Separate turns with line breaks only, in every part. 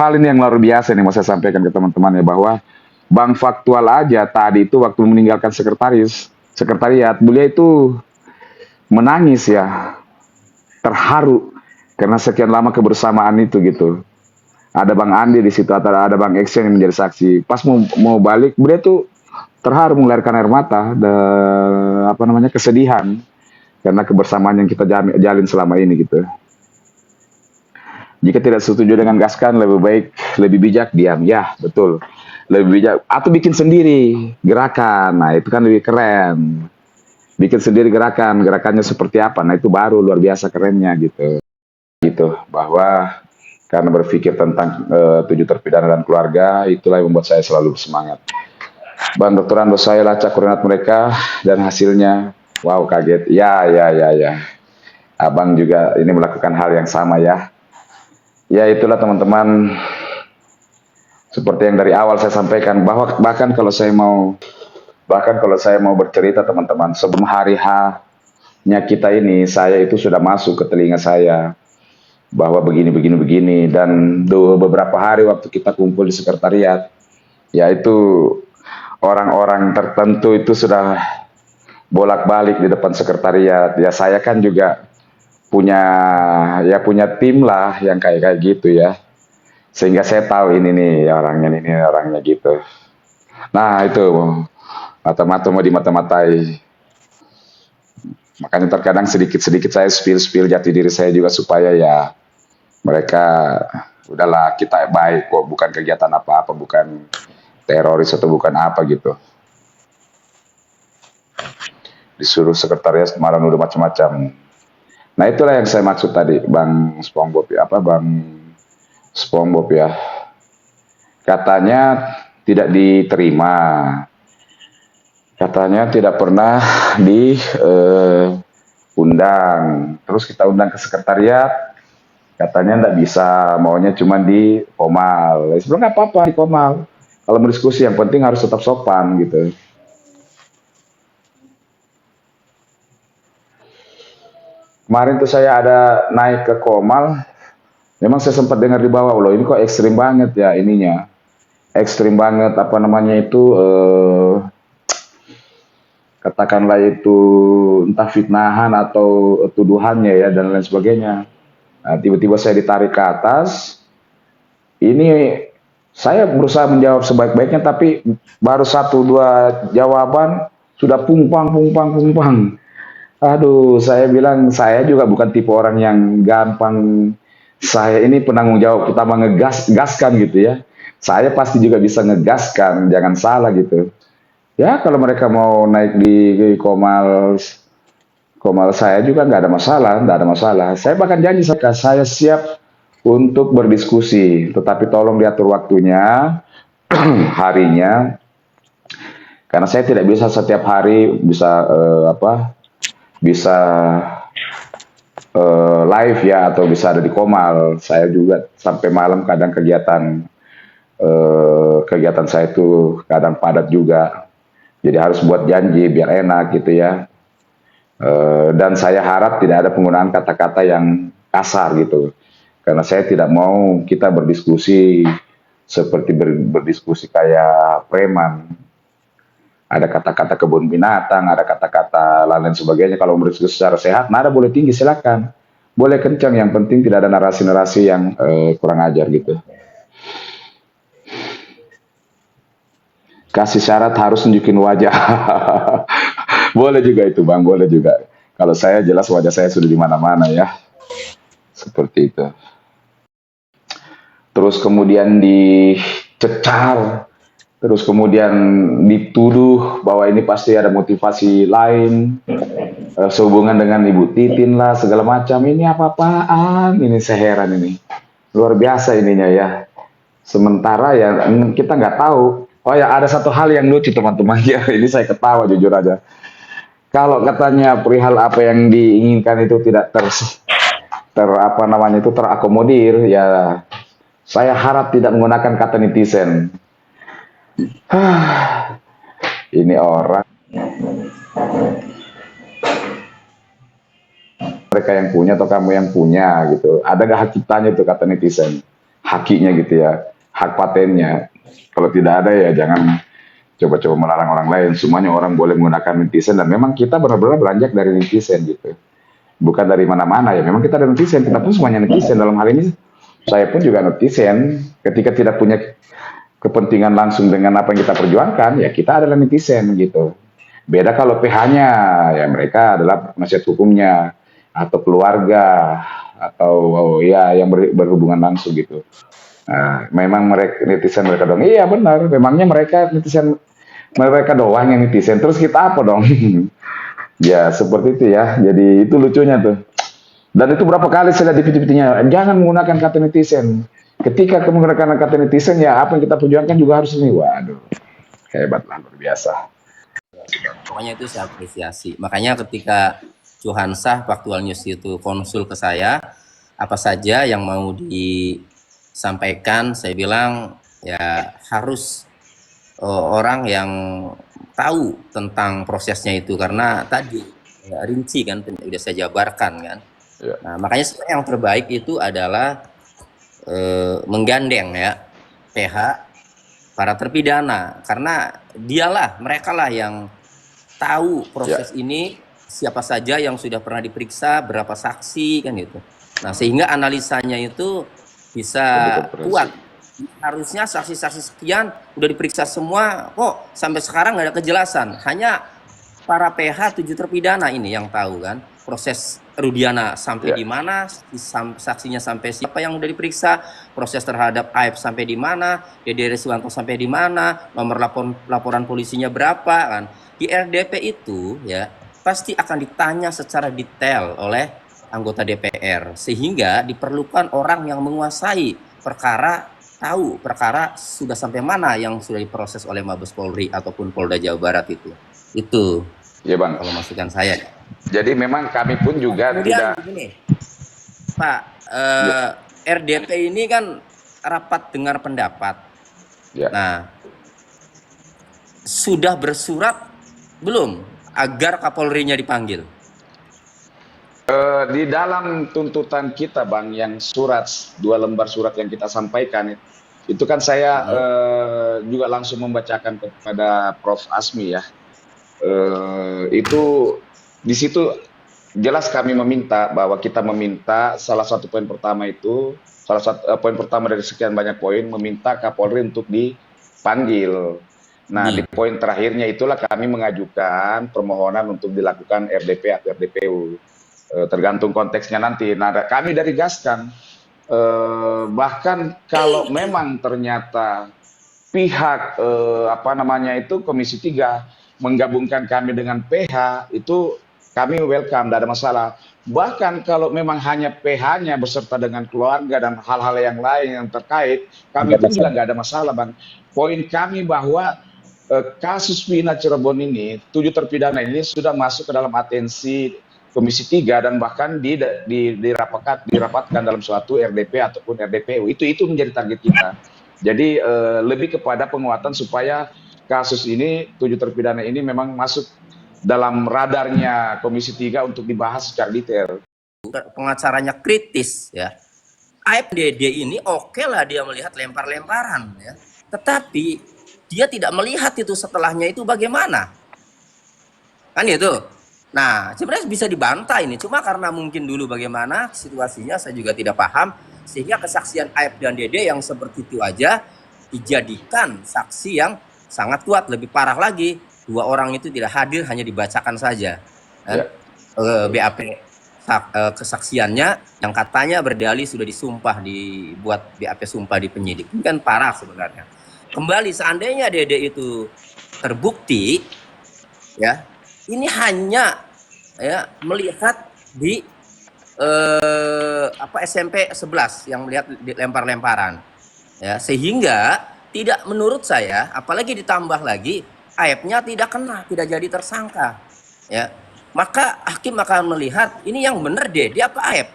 Hal ini yang luar biasa nih mau saya sampaikan ke teman-teman ya, bahwa Bang Faktual aja tadi itu waktu meninggalkan sekretariat, beliau itu menangis ya, terharu karena sekian lama kebersamaan itu gitu. Ada Bang Andi di situ, ada Bang Eksen yang menjadi saksi. Pas mau balik, beliau tuh terharu mengeluarkan air mata dan apa namanya kesedihan karena kebersamaan yang kita jalin selama ini gitu. Jika tidak setuju dengan gaskan, lebih baik, lebih bijak diam. Ya, betul. Lebih bijak atau bikin sendiri gerakan. Nah, itu kan lebih keren. Bikin sendiri gerakan, gerakannya seperti apa? Nah, itu baru luar biasa kerennya gitu. Gitu, bahwa karena berpikir tentang tujuh terpidana dan keluarga, itulah yang membuat saya selalu bersemangat. Bang Dr. Ando, saya lacak koordinat mereka dan hasilnya, wow, kaget. Ya, ya, ya, ya. Abang juga ini melakukan hal yang sama ya. Ya, itulah teman-teman, seperti yang dari awal saya sampaikan, bahwa bahkan kalau saya mau bercerita teman-teman, sebelum hari H-nya kita ini, saya itu sudah masuk ke telinga saya bahwa begini begini begini, dan beberapa hari waktu kita kumpul di sekretariat, yaitu orang-orang tertentu itu sudah bolak-balik di depan sekretariat. Ya saya kan juga punya punya tim lah yang kayak kayak gitu ya. Sehingga saya tahu ini orangnya gitu. Nah, itu mata-mata mau dimata-matai. Makanya terkadang sedikit-sedikit saya spill-spill jati diri saya juga supaya ya mereka udahlah kita baik kok, bukan kegiatan apa-apa, bukan teroris atau bukan apa gitu. Disuruh sekretariat kemarin udah macam-macam. Nah, itulah yang saya maksud tadi, Bang SpongeBob ya, Bang SpongeBob ya. Katanya tidak diterima. Katanya tidak pernah diundang. Terus kita undang ke sekretariat, katanya nggak bisa, maunya cuma di Komal. Sebenarnya nggak apa-apa di Komal. Kalau berdiskusi yang penting harus tetap sopan gitu. Kemarin tuh saya ada naik ke Komal, memang saya sempat dengar di bawah, loh ini kok ekstrim banget ya ininya. Ekstrim banget apa namanya itu, katakanlah itu entah fitnahan atau tuduhannya ya dan lain sebagainya. Nah, tiba-tiba saya ditarik ke atas. Ini saya berusaha menjawab sebaik-baiknya, tapi baru satu dua jawaban sudah pungpang pungpang pungpang. Aduh, saya bilang saya juga bukan tipe orang yang gampang. Saya ini penanggung jawab utama ngegaskan gitu ya. Saya pasti juga bisa ngegaskan, jangan salah gitu. Ya kalau mereka mau naik di Komal, Komal saya juga nggak ada masalah, nggak ada masalah. Saya bahkan janji saya siap untuk berdiskusi, tetapi tolong diatur waktunya, harinya, karena saya tidak bisa setiap hari bisa bisa live ya atau bisa ada di Komal. Saya juga sampai malam kadang kegiatan saya itu kadang padat juga. Jadi harus buat janji biar enak gitu ya. Dan saya harap tidak ada penggunaan kata-kata yang kasar gitu. Karena saya tidak mau kita berdiskusi seperti berdiskusi kayak preman. Ada kata-kata kebun binatang, ada kata-kata lain sebagainya. Kalau berdiskusi secara sehat, nada boleh tinggi silakan. Boleh kencang, yang penting tidak ada narasi-narasi yang kurang ajar gitu. Kasih syarat harus nunjukin wajah. Boleh juga itu Bang, boleh juga. Kalau saya jelas wajah saya sudah di mana-mana ya. Seperti itu. Terus kemudian dicecar, terus kemudian dituduh bahwa ini pasti ada motivasi lain, sehubungan dengan Ibu Titin lah, segala macam. Ini apa-apaan? Ini saya heran ini. Luar biasa ininya ya. Sementara ya kita nggak tahu. Oh ya, ada satu hal yang lucu teman-teman ya. Ini saya ketawa jujur aja. Kalau katanya perihal apa yang diinginkan itu tidak apa namanya itu terakomodir, ya saya harap tidak menggunakan kata netizen. Ini orang, mereka yang punya atau kamu yang punya gitu. Ada nggak hak ciptanya itu kata netizen? hakinya gitu ya, hak patennya. Kalau tidak ada ya jangan coba-coba melarang orang lain. Semuanya orang boleh menggunakan netizen dan memang kita benar-benar beranjak dari netizen gitu. Bukan dari mana-mana ya. Memang kita ada netizen, kita pun semuanya netizen dalam hal ini. Saya pun juga netizen. Ketika tidak punya kepentingan langsung dengan apa yang kita perjuangkan, ya kita adalah netizen gitu. Beda kalau PH-nya, ya mereka adalah penasihat hukumnya atau keluarga atau ya yang berhubungan langsung gitu. Nah, memang mereka netizen mereka dong. Iya benar, memangnya mereka netizen mereka doang yang netizen. Terus kita apa dong? Ya seperti itu ya. Jadi itu lucunya tuh. Dan itu berapa kali saya lihat di video-videonya. Jangan menggunakan kata netizen. Ketika kamu menggunakan kata netizen ya apa yang kita perjuangkan juga harus ini. Waduh, hebat lah luar biasa.
Pokoknya itu saya apresiasi. Makanya ketika Johansah Faktual News itu konsul ke saya, apa saja yang mau disampaikan, saya bilang ya harus orang yang tahu tentang prosesnya itu, karena tadi ya, rinci kan udah saya jabarkan kan. Ya. Nah, makanya sebenarnya yang terbaik itu adalah menggandeng ya PH para terpidana, karena mereka lah yang tahu proses ini, siapa saja yang sudah pernah diperiksa, berapa saksi kan gitu. Nah, sehingga analisanya itu bisa kuat. Harusnya saksi-saksi sekian udah diperiksa semua, kok sampai sekarang nggak ada kejelasan. Hanya para PH 7 terpidana ini yang tahu kan proses Rudiana sampai di mana, saksinya sampai siapa yang udah diperiksa, proses terhadap Aib sampai di mana, Dede Riswanto sampai di mana, nomor laporan polisinya berapa kan. Di RDP itu ya pasti akan ditanya secara detail oleh anggota DPR, sehingga diperlukan orang yang menguasai perkara, tahu perkara sudah sampai mana yang sudah diproses oleh Mabes Polri ataupun Polda Jawa Barat itu ya Bang, kalau masukan saya.
Jadi memang kami pun juga
kemudian tidak begini, Pak, RDP ini kan rapat dengar pendapat ya. Nah, sudah bersurat belum agar Kapolri-nya dipanggil?
Di dalam tuntutan kita Bang, yang surat, 2 lembar surat yang kita sampaikan itu kan saya juga langsung membacakan kepada Prof. Asmi ya. Itu di situ jelas kami meminta bahwa kita meminta salah satu poin pertama itu, salah satu poin pertama dari sekian banyak poin, meminta Kapolri untuk dipanggil. Nah, di poin terakhirnya itulah kami mengajukan permohonan untuk dilakukan RDP atau RDPU. Tergantung konteksnya nanti. Nah, kami dari Gaskan, bahkan kalau memang ternyata pihak Komisi 3 menggabungkan kami dengan PH, itu kami welcome, tidak ada masalah. Bahkan kalau memang hanya PH-nya beserta dengan keluarga dan hal-hal yang lain yang terkait, kami pun juga nggak ada masalah Bang. Poin kami bahwa kasus Vina Cirebon ini, 7 terpidana ini sudah masuk ke dalam atensi Komisi 3 dan bahkan dirapatkan dalam suatu RDP ataupun RDPU. Itu menjadi target kita. Jadi lebih kepada penguatan supaya kasus ini, 7 terpidana ini memang masuk dalam radarnya Komisi 3 untuk dibahas secara detail.
Pengacaranya kritis ya. Aib Dede ini oke lah dia melihat lempar-lemparan ya. Tetapi dia tidak melihat itu setelahnya itu bagaimana. Kan itu. Nah, sebenarnya bisa dibantah ini. Cuma karena mungkin dulu bagaimana situasinya saya juga tidak paham, sehingga kesaksian Aib dan Dede yang seperti itu aja dijadikan saksi yang sangat kuat. Lebih parah lagi, 2 orang itu tidak hadir, hanya dibacakan saja kan? BAP kesaksiannya yang katanya berdalih sudah disumpah, dibuat BAP sumpah di penyidik. Ini kan parah sebenarnya. Kembali, seandainya Dede itu terbukti ya, ini hanya ya melihat di SMP 11 yang melihat lempar-lemparan ya, sehingga tidak, menurut saya, apalagi ditambah lagi Aibnya tidak kena, tidak jadi tersangka ya, maka hakim akan melihat ini yang benar Dede apa Aib,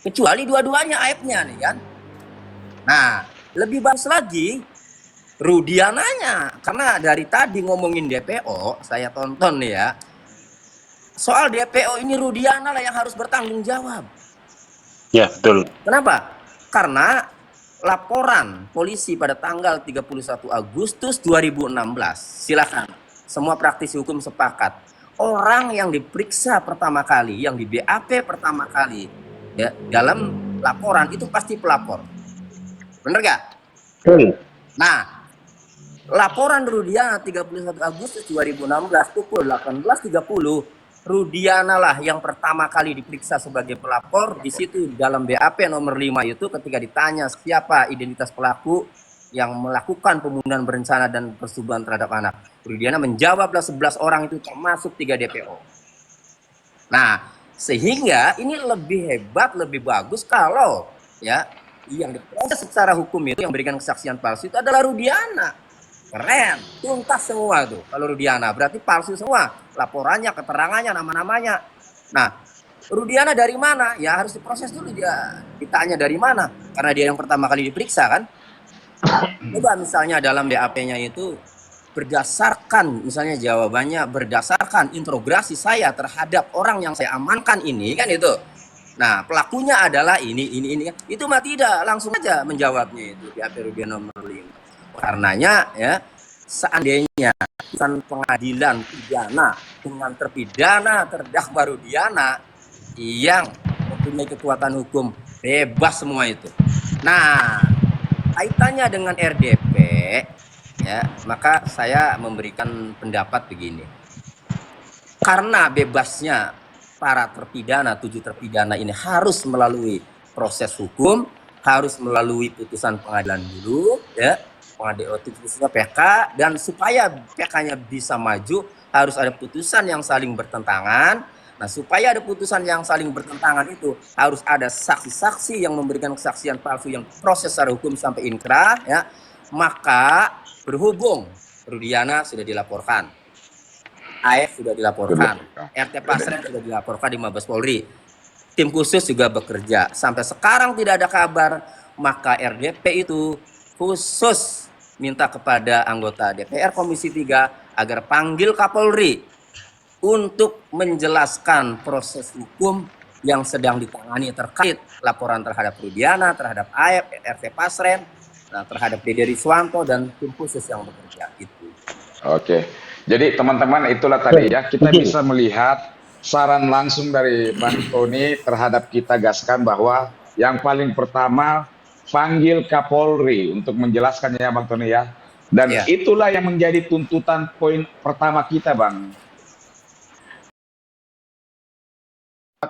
kecuali dua-duanya Aibnya nih kan. Nah, lebih bagus lagi Rudiananya, karena dari tadi ngomongin DPO, saya tonton nih ya, soal DPO ini Rudiana lah yang harus bertanggung jawab.
Ya, betul.
Kenapa? Karena laporan polisi pada tanggal 31 Agustus 2016, silakan semua praktisi hukum sepakat, orang yang diperiksa pertama kali, yang di BAP pertama kali ya dalam laporan itu pasti pelapor. Bener gak? Nah, laporan Rudiana 31 Agustus 2016 pukul 18.30, Rudiana lah yang pertama kali diperiksa sebagai pelapor. Di situ dalam BAP nomor 5 itu ketika ditanya siapa identitas pelaku yang melakukan pembunuhan berencana dan persetubuhan terhadap anak, Rudiana menjawablah 11 orang itu termasuk 3 DPO. Nah, sehingga ini lebih hebat, lebih bagus kalau ya yang diproses secara hukum itu yang memberikan kesaksian palsu itu adalah Rudiana. Keren, tuntas semua tuh. Kalau Rudiana berarti palsu semua, laporannya, keterangannya, nama-namanya. Nah, Rudiana dari mana? Ya harus diproses dulu, dia ditanya dari mana, karena dia yang pertama kali diperiksa kan. Coba misalnya dalam BAP-nya itu berdasarkan, misalnya jawabannya berdasarkan interogasi saya terhadap orang yang saya amankan ini kan itu. Nah, pelakunya adalah ini. Itu mah tidak, langsung aja menjawabnya itu BAP Rudiana nomor 5. Karenanya ya, seandainya putusan pengadilan pidana dengan terpidana terdakwa Rudiana yang mempunyai kekuatan hukum, bebas semua itu. Nah, kaitannya dengan RDP ya, maka saya memberikan pendapat begini. Karena bebasnya para terpidana, 7 terpidana ini harus melalui proses hukum, harus melalui putusan pengadilan dulu ya, khususnya PK, dan supaya PK-nya bisa maju harus ada putusan yang saling bertentangan. Nah, supaya ada putusan yang saling bertentangan itu harus ada saksi-saksi yang memberikan kesaksian palsu yang proses secara hukum sampai inkrah ya. Maka berhubung Rudiana sudah dilaporkan, AF sudah dilaporkan, RT Pasren sudah dilaporkan di Mabes Polri, tim khusus juga bekerja, sampai sekarang tidak ada kabar, maka RDP itu khusus minta kepada anggota DPR Komisi 3 agar panggil Kapolri untuk menjelaskan proses hukum yang sedang ditangani terkait laporan terhadap Rudiana, terhadap AF, RT Pasren, nah, terhadap Dede Riswanto dan tim khusus yang bekerja itu.
Oke, jadi teman-teman itulah tadi ya, kita bisa melihat saran langsung dari Bang Tony terhadap kita gaskan bahwa yang paling pertama panggil Kapolri untuk menjelaskannya ya Bang Tony ya. Dan
Ya.
itulah yang menjadi tuntutan poin pertama kita Bang.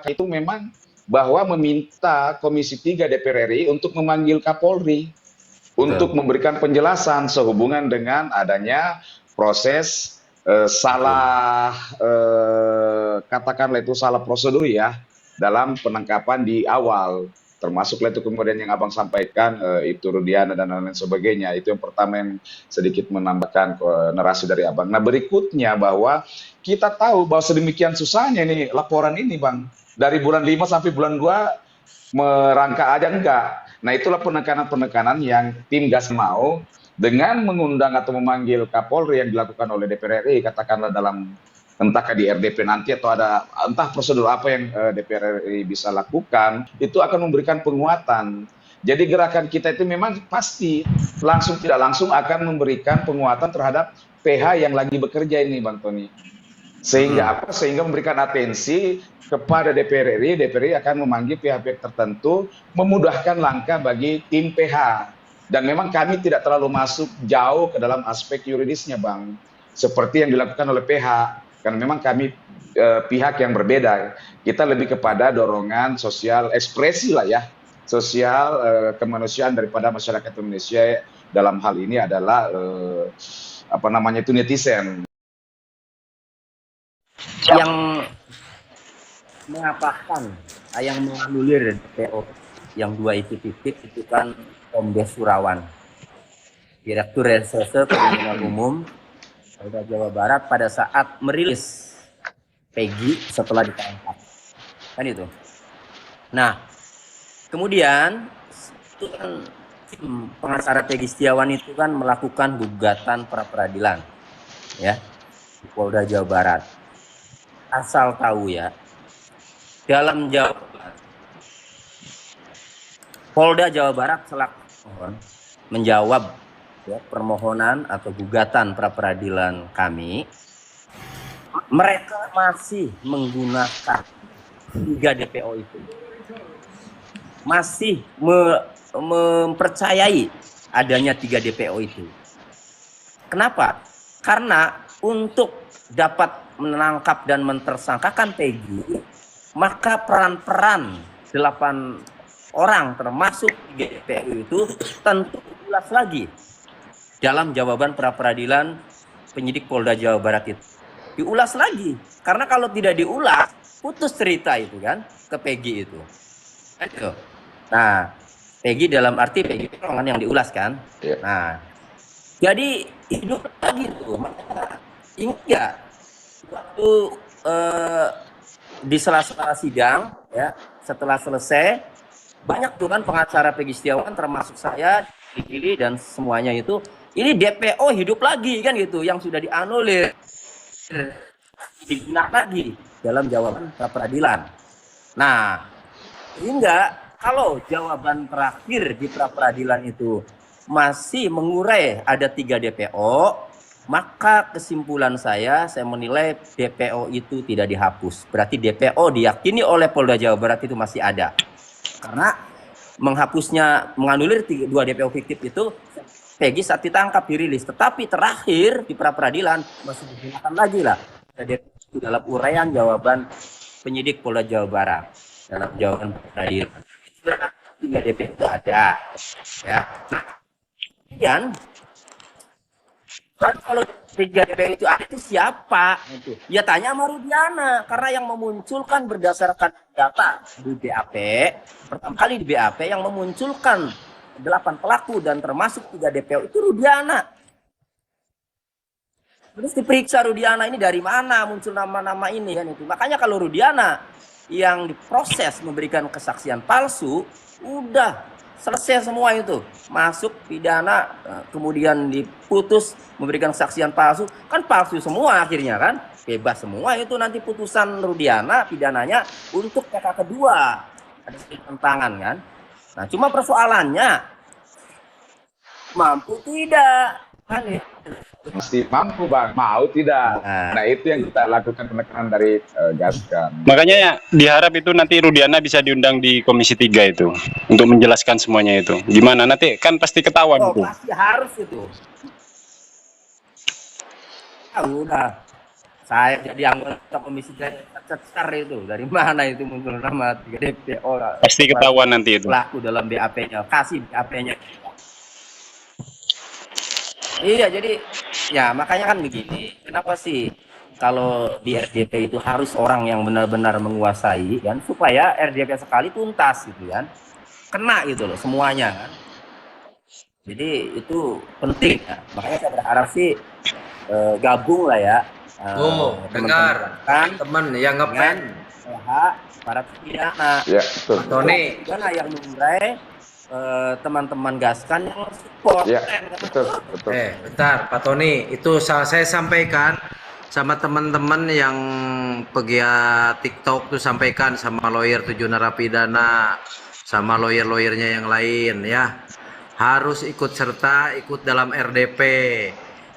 Itu memang bahwa meminta Komisi 3 DPR RI untuk memanggil Kapolri untuk memberikan penjelasan sehubungan dengan adanya proses katakanlah itu salah prosedur ya dalam penangkapan di awal, termasuklah itu kemudian yang Abang sampaikan itu Rudiana dan lain-lain sebagainya. Itu yang pertama yang sedikit menambahkan narasi dari Abang. Nah, berikutnya bahwa kita tahu bahwa sedemikian susahnya nih laporan ini Bang, dari bulan 5 sampai bulan 2 merangkak aja enggak. Nah, itulah penekanan-penekanan yang tim gas mau dengan mengundang atau memanggil Kapolri yang dilakukan oleh DPR RI, katakanlah dalam entah di RDP nanti atau ada entah prosedur apa yang DPR RI bisa lakukan, itu akan memberikan penguatan. Jadi gerakan kita itu memang pasti langsung tidak langsung akan memberikan penguatan terhadap PH yang lagi bekerja ini Bang Tony. Sehingga apa? Sehingga memberikan atensi kepada DPR RI akan memanggil pihak-pihak tertentu, memudahkan langkah bagi tim PH. Dan memang kami tidak terlalu masuk jauh ke dalam aspek yuridisnya Bang, seperti yang dilakukan oleh PH, karena memang kami pihak yang berbeda. Kita lebih kepada dorongan sosial, ekspresi lah ya, sosial kemanusiaan daripada masyarakat Indonesia. Dalam hal ini adalah netizen.
Yang mengatakan, yang menganulir DPO yang 2 itu titik itu kan Kombes Surawan, Direktur Reserse Kriminal Umum Polda Jawa Barat, pada saat merilis Peggy setelah ditangkap, kan itu. Nah, kemudian itu kan tim pengacara Peggy Setiawan itu kan melakukan gugatan pra peradilan, ya, di Polda Jawa Barat. Asal tahu ya, dalam jawaban Polda Jawa Barat selaku pemohon menjawab ya, permohonan atau gugatan pra peradilan kami. Mereka masih menggunakan 3 DPO itu, masih mempercayai adanya 3 DPO itu. Kenapa? Karena untuk dapat menangkap dan mentersangkakan Peggy, maka peran-peran 8 orang termasuk 3 DPO itu tentu diulas lagi dalam jawaban pra peradilan penyidik Polda Jawa Barat itu. Diulas lagi, karena kalau tidak diulas putus cerita itu kan ke Peggy itu. Nah, Peggy dalam arti Peggy itu orang yang diulas kan. Nah, jadi hidup lagi tuh. Ingat nggak waktu di sela-sela sidang ya, setelah selesai banyak tuh kan pengacara Peggy Setiawan termasuk saya, Dili dan semuanya itu, ini DPO hidup lagi kan gitu, yang sudah dianulir digunakan lagi dalam jawaban pra peradilan. Nah, sehingga kalau jawaban terakhir di pra peradilan itu masih mengurai ada 3 DPO, maka kesimpulan saya menilai DPO itu tidak dihapus. Berarti DPO diyakini oleh Polda Jawa Barat itu masih ada. Karena menghapusnya, menganulir 2 DPO fiktif itu Peggy saat ditangkap dirilis, tetapi terakhir di pra peradilan masih digunakan lagi lah dalam uraian jawaban penyidik Polda Jawa Barat dalam jawaban peradilan. 3 DPO itu ada, ya. Nah, kemudian kalau 3 DPO itu ada, itu siapa? Itu ya tanya sama Rudiana, karena yang memunculkan berdasarkan data di BAP, pertama kali di BAP yang memunculkan 8 pelaku dan termasuk 3 DPO itu Rudiana. Terus diperiksa Rudiana ini dari mana muncul nama-nama ini kan itu. Makanya kalau Rudiana yang diproses memberikan kesaksian palsu, udah selesai semua itu. Masuk pidana, kemudian diputus memberikan kesaksian palsu, kan palsu semua akhirnya kan. Bebas semua itu nanti putusan Rudiana pidananya untuk PK kedua. Ada tentangan kan. Nah, cuma persoalannya mampu tidak kan ya?
Pasti mampu Bang, mau tidak. Nah itu yang kita lakukan penekanan dari Gaskan.
Makanya ya, diharap itu nanti Rudiana bisa diundang di Komisi 3 itu untuk menjelaskan semuanya itu. Gimana nanti kan pasti ketahuan itu.
Pasti harus itu. Ya udah. Saya jadi anggota Komisi 3 cetar itu. Dari mana itu muncul nama 3 DPO?
Pasti ketahuan nanti itu.
Pelaku dalam BAP-nya, kasih BAP-nya. Iya, jadi ya makanya kan begini. Kenapa sih kalau di RDP itu harus orang yang benar-benar menguasai kan, supaya RDP sekali tuntas gitu kan. Kena gitu loh semuanya kan. Jadi itu penting ya. Makanya saya berharap sih gabung lah ya.
Dengar teman yang ngepen
para pidana.
Ya, betul.
Tony
Pidana yang mengurai teman-teman Gaskan yang support.
Ya, betul.
bentar Pak Tony, itu saya sampaikan sama teman-teman yang pegiat TikTok tuh, sampaikan sama lawyer 7 narapidana, sama lawyer-lawyernya yang lain ya, harus ikut serta, ikut dalam RDP.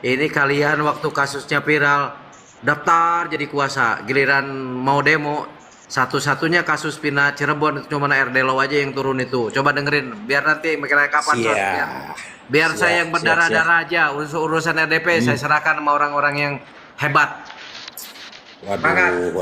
Ini kalian waktu kasusnya viral daftar jadi kuasa, giliran mau demo satu-satunya kasus pindah Cirebon itu cuma RD Law aja yang turun itu. Coba dengerin biar nanti mikirnya kapan ya. Biar saya yang berdarah-darah aja, urusan RDP saya serahkan sama orang-orang yang hebat.
Waduh.